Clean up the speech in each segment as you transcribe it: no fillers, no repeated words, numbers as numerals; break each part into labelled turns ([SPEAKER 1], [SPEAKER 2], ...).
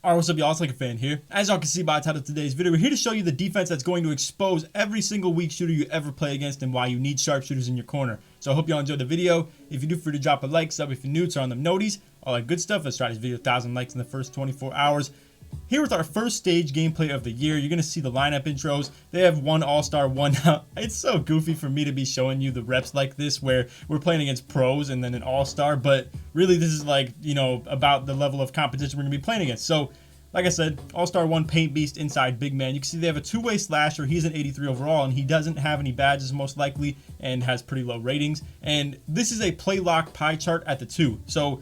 [SPEAKER 1] Alright, what's up y'all, it's LakerFan here. As y'all can see by the title of today's video, we're here to show you the defense that's going to expose every single weak shooter you ever play against and why you need sharpshooters in your corner. So I hope y'all enjoyed the video. If you do, feel free to drop a like, sub if you're new, turn on them noties, all that good stuff. Let's try this video 1,000 likes in the first 24 hours. Here with our first stage gameplay of the year, you're going to see the lineup intros. They have one all-star, one out. It's so goofy for me to be showing you the reps like this where we're playing against pros and then an all-star, but really this is like, you know, about the level of competition we're going to be playing against. So, like I said, all-star 1 paint beast inside big man. You can see they have a two-way slasher. He's an 83 overall, and he doesn't have any badges most likely and has pretty low ratings. And this is a play lock pie chart at the 2. So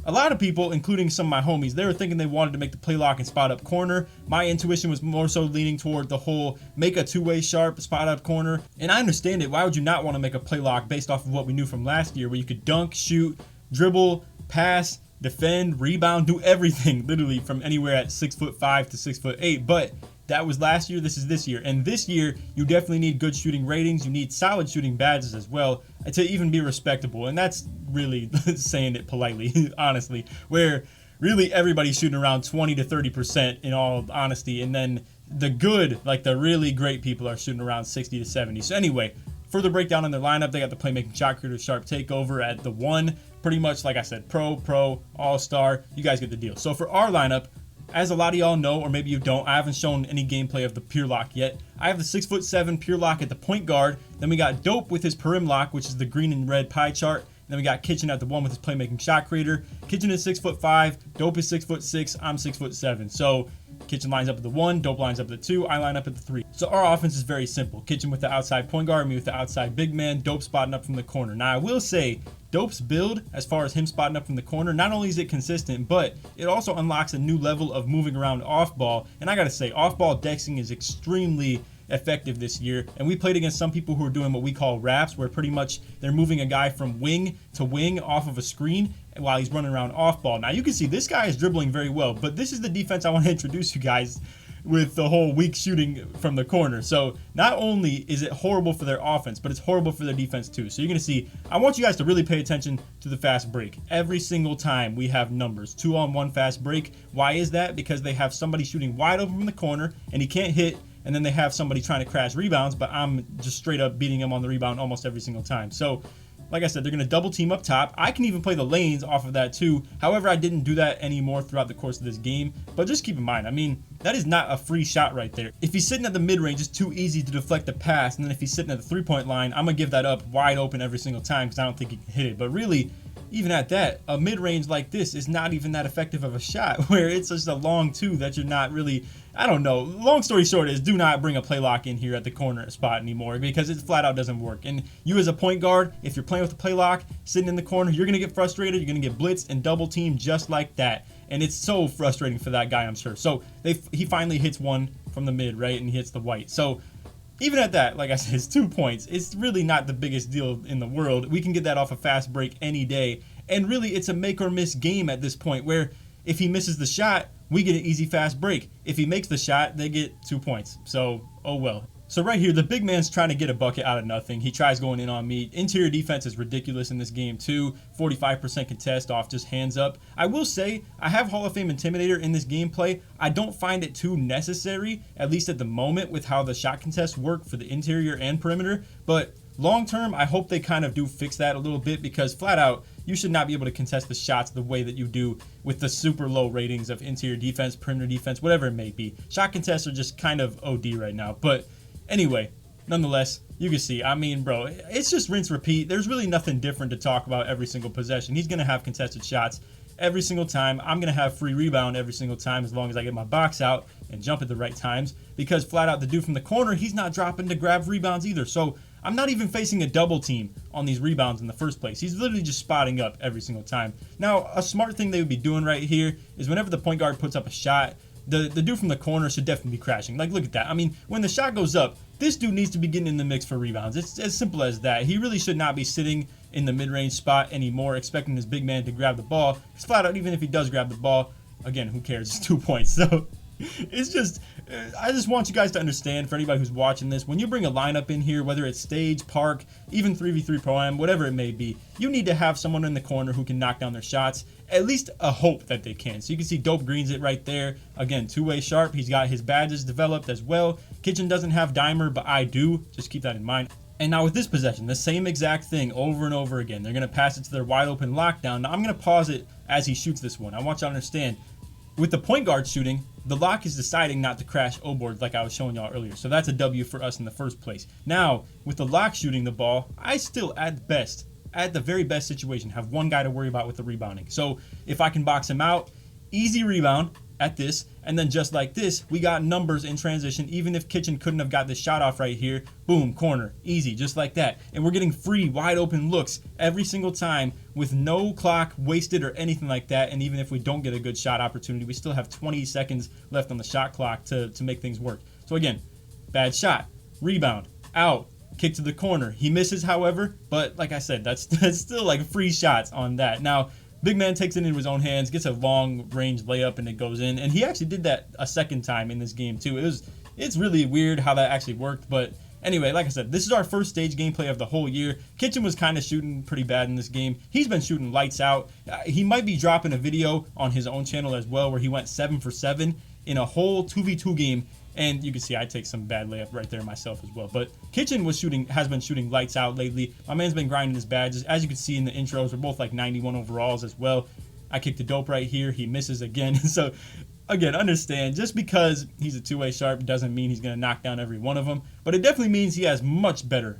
[SPEAKER 1] a lot of people, including some of my homies, they were thinking they wanted to make the play lock and spot up corner. My intuition was more so leaning toward the whole make a two-way sharp spot up corner. And I understand it. Why would you not want to make a play lock based off of what we knew from last year, where you could dunk, shoot, dribble, pass, defend, rebound, do everything literally from anywhere at 6'5" to 6'8". But that was last year, this is this year. And this year, you definitely need good shooting ratings. You need solid shooting badges as well to even be respectable. And that's really saying it politely, honestly, where really everybody's shooting around 20 to 30% in all honesty. And then the good, like the really great people are shooting around 60 to 70. So anyway, further breakdown on their lineup, they got the playmaking shot creator sharp takeover at the 1. Pretty much, like I said, pro, all-star. You guys get the deal. So for our lineup, as a lot of y'all know, or maybe you don't, I haven't shown any gameplay of the pure lock yet. I have the 6'7" pure lock at the point guard. Then we got Dope with his perim lock, which is the green and red pie chart. Then we got Kitchen at the 1 with his playmaking shot creator. Kitchen is 6'5", Dope is 6'6", I'm 6'7". So Kitchen lines up at the 1, Dope lines up at the 2, I line up at the 3. So our offense is very simple. Kitchen with the outside point guard, me with the outside big man, Dope spotting up from the corner. Now I will say, Dope's build, as far as him spotting up from the corner, not only is it consistent, but it also unlocks a new level of moving around off ball. And I gotta say, off ball dexing is extremely effective this year, and we played against some people who are doing what we call wraps, where pretty much they're moving a guy from wing to wing off of a screen while he's running around off ball. Now you can see this guy is dribbling very well, but this is the defense I want to introduce you guys with the whole weak shooting from the corner. So not only is it horrible for their offense, but it's horrible for their defense too. So you're gonna see, I want you guys to really pay attention to the fast break. Every single time we have numbers, 2-on-1 fast break. Why is that? Because they have somebody shooting wide open from the corner and he can't hit, and then they have somebody trying to crash rebounds, but I'm just straight up beating him on the rebound almost every single time. So like I said, they're going to double team up top. I can even play the lanes off of that too. However, I didn't do that anymore throughout the course of this game. But just keep in mind, I mean, that is not a free shot right there. If he's sitting at the mid-range, it's too easy to deflect the pass. And then if he's sitting at the three-point line, I'm going to give that up wide open every single time because I don't think he can hit it. But really, even at that, a mid-range like this is not even that effective of a shot, where it's just a long 2 that you're not really, I don't know. Long story short is, do not bring a play lock in here at the corner spot anymore because it flat out doesn't work. And you as a point guard, if you're playing with a play lock, sitting in the corner, you're going to get frustrated. You're going to get blitzed and double teamed just like that. And it's so frustrating for that guy, I'm sure. So he finally hits one from the mid, right? And he hits the white. So even at that, like I said, it's 2 points. It's really not the biggest deal in the world. We can get that off a fast break any day. And really, it's a make or miss game at this point, where if he misses the shot, we get an easy fast break. If he makes the shot, they get 2 points. So, oh well. So right here, the big man's trying to get a bucket out of nothing. He tries going in on me. Interior defense is ridiculous in this game too. 45% contest off just hands up. I will say, I have Hall of Fame Intimidator in this gameplay. I don't find it too necessary, at least at the moment, with how the shot contests work for the interior and perimeter. But long term, I hope they kind of do fix that a little bit, because flat out, you should not be able to contest the shots the way that you do with the super low ratings of interior defense, perimeter defense, whatever it may be. Shot contests are just kind of OD right now. But anyway, nonetheless, you can see, I mean, bro, it's just rinse repeat. There's really nothing different to talk about every single possession. He's going to have contested shots every single time. I'm going to have free rebound every single time as long as I get my box out and jump at the right times, because flat out the dude from the corner, he's not dropping to grab rebounds either. So I'm not even facing a double team on these rebounds in the first place. He's literally just spotting up every single time. Now, a smart thing they would be doing right here is whenever the point guard puts up a shot, the dude from the corner should definitely be crashing. Like, look at that. I mean, when the shot goes up, this dude needs to be getting in the mix for rebounds. It's as simple as that. He really should not be sitting in the mid-range spot anymore, expecting his big man to grab the ball. Because flat out, even if he does grab the ball, again, who cares? It's 2 points. So It's just, I just want you guys to understand, for anybody who's watching this, when you bring a lineup in here, whether it's stage, park, even 3v3 pro-am, whatever it may be, you need to have someone in the corner who can knock down their shots, at least a hope that they can. So you can see Dope greens it right there. Again, two-way sharp. He's got his badges developed as well. Kitchen doesn't have dimer, but I do. Just keep that in mind. And now with this possession, the same exact thing over and over again. They're going to pass it to their wide open lockdown. Now I'm going to pause it as he shoots this one. I want you to understand, with the point guard shooting, the lock is deciding not to crash O-boards like I was showing y'all earlier. So that's a W for us in the first place. Now, with the lock shooting the ball, I still, at the very best situation, have one guy to worry about with the rebounding. So if I can box him out, easy rebound at this, and then just like this, we got numbers in transition. Even if Kitchen couldn't have got this shot off right here, boom, corner, easy, just like that. And we're getting free, wide open looks every single time with no clock wasted or anything like that. And even if we don't get a good shot opportunity, we still have 20 seconds left on the shot clock to make things work. So again, bad shot, rebound, out, kick to the corner. He misses, however, but like I said, that's still like free shots on that. Now, big man takes it into his own hands, gets a long range layup, and it goes in. And he actually did that a second time in this game too. It's really weird how that actually worked. But anyway, like I said, this is our first stage gameplay of the whole year. Kitchen was kind of shooting pretty bad in this game. He's been shooting lights out. He might be dropping a video on his own channel as well where he went 7 for 7 in a whole 2v2 game. And you can see I take some bad layup right there myself as well. But Kitchen has been shooting lights out lately. My man's been grinding his badges. As you can see in the intros, we're both like 91 overalls as well. I kicked a dope right here. He misses again. So again, understand, just because he's a two-way sharp doesn't mean he's going to knock down every one of them. But it definitely means he has a much better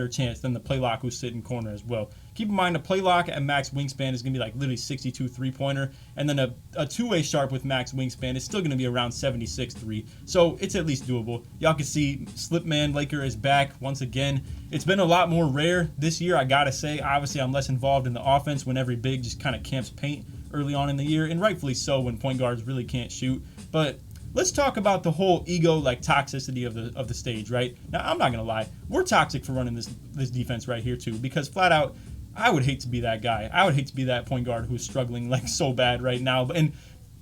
[SPEAKER 1] chance than the playlock who's sitting corner as well. Keep in mind, a playlock at max wingspan is going to be like literally 62 three-pointer. And then a two-way sharp with max wingspan is still going to be around 76 three. So it's at least doable. Y'all can see Slipman Laker is back once again. It's been a lot more rare this year, I got to say. Obviously, I'm less involved in the offense when every big just kind of camps paint early on in the year, and rightfully so when point guards really can't shoot. But let's talk about the whole ego, like toxicity of the stage, right? Now, I'm not gonna lie, we're toxic for running this defense right here too, because flat out, I would hate to be that guy. I would hate to be that point guard who's struggling like so bad right now. And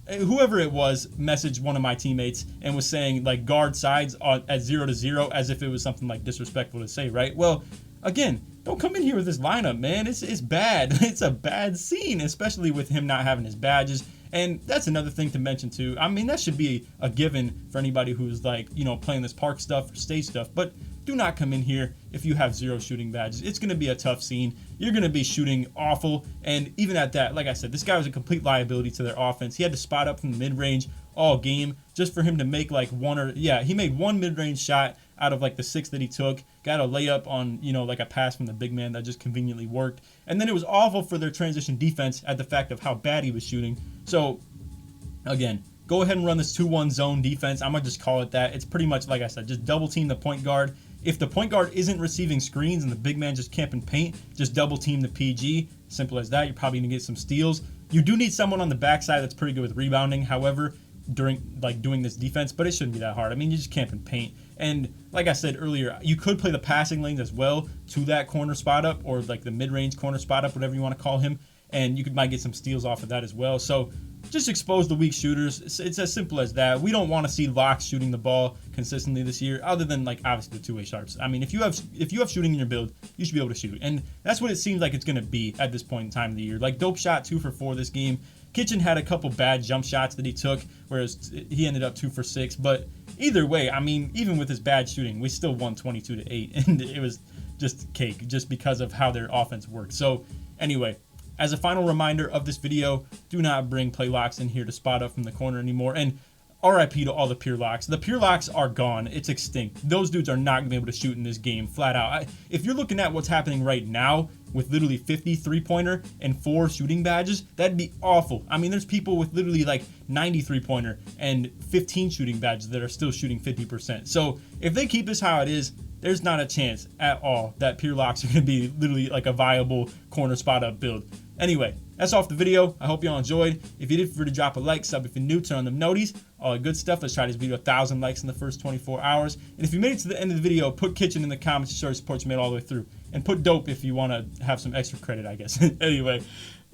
[SPEAKER 1] whoever it was messaged one of my teammates and was saying like guard sides at 0-0 as if it was something like disrespectful to say, right? Well, again, don't come in here with this lineup, man. It's bad. It's a bad scene, especially with him not having his badges. And that's another thing to mention too. I mean, that should be a given for anybody who's like, you know, playing this park stuff or stage stuff. But do not come in here if you have 0 shooting badges. It's going to be a tough scene. You're going to be shooting awful. And even at that, like I said, this guy was a complete liability to their offense. He had to spot up from the mid-range all game just for him to make like he made one mid-range shot out of like the 6 that he took, got a layup on, you know, like a pass from the big man that just conveniently worked. And then it was awful for their transition defense at the fact of how bad he was shooting. So again, go ahead and run this 2-1 zone defense. I'm going to just call it that. It's pretty much, like I said, just double team the point guard. If the point guard isn't receiving screens and the big man just camping paint, just double team the PG. Simple as that. You're probably going to get some steals. You do need someone on the backside that's pretty good with rebounding, however, during like doing this defense, but it shouldn't be that hard. I mean, you just camp and paint. And like I said earlier, you could play the passing lanes as well to that corner spot up, or like the mid-range corner spot up, whatever you want to call him, and you might get some steals off of that as well. So just expose the weak shooters. It's as simple as that. We don't want to see locks shooting the ball consistently this year, other than like obviously the two-way sharps. I mean, if you have shooting in your build, you should be able to shoot, and that's what it seems like it's going to be at this point in time of the year. Like Dope shot 2 for 4 this game. Kitchen had a couple bad jump shots that he took, whereas he ended up 2 for 6. But either way, I mean, even with his bad shooting, we still won 22-8, and it was just cake, just because of how their offense worked. So anyway, as a final reminder of this video, do not bring play locks in here to spot up from the corner anymore. And RIP to all the pure locks. The pure locks are gone. It's extinct. Those dudes are not going to be able to shoot in this game, flat out. If you're looking at what's happening right now with literally 50 three-pointer and 4 shooting badges, that'd be awful. I mean, there's people with literally like 90 three-pointer and 15 shooting badges that are still shooting 50%. So if they keep this how it is, there's not a chance at all that pure locks are going to be literally like a viable corner spot up build. Anyway, that's all for the video. I hope y'all enjoyed. If you did, feel free to drop a like, sub if you're new, turn on them noties, all the good stuff. Let's try this video 1,000 likes in the first 24 hours. And if you made it to the end of the video, put Kitchen in the comments to show your support you made all the way through. And put Dope if you want to have some extra credit, I guess. Anyway,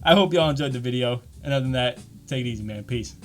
[SPEAKER 1] I hope y'all enjoyed the video. And other than that, take it easy, man. Peace.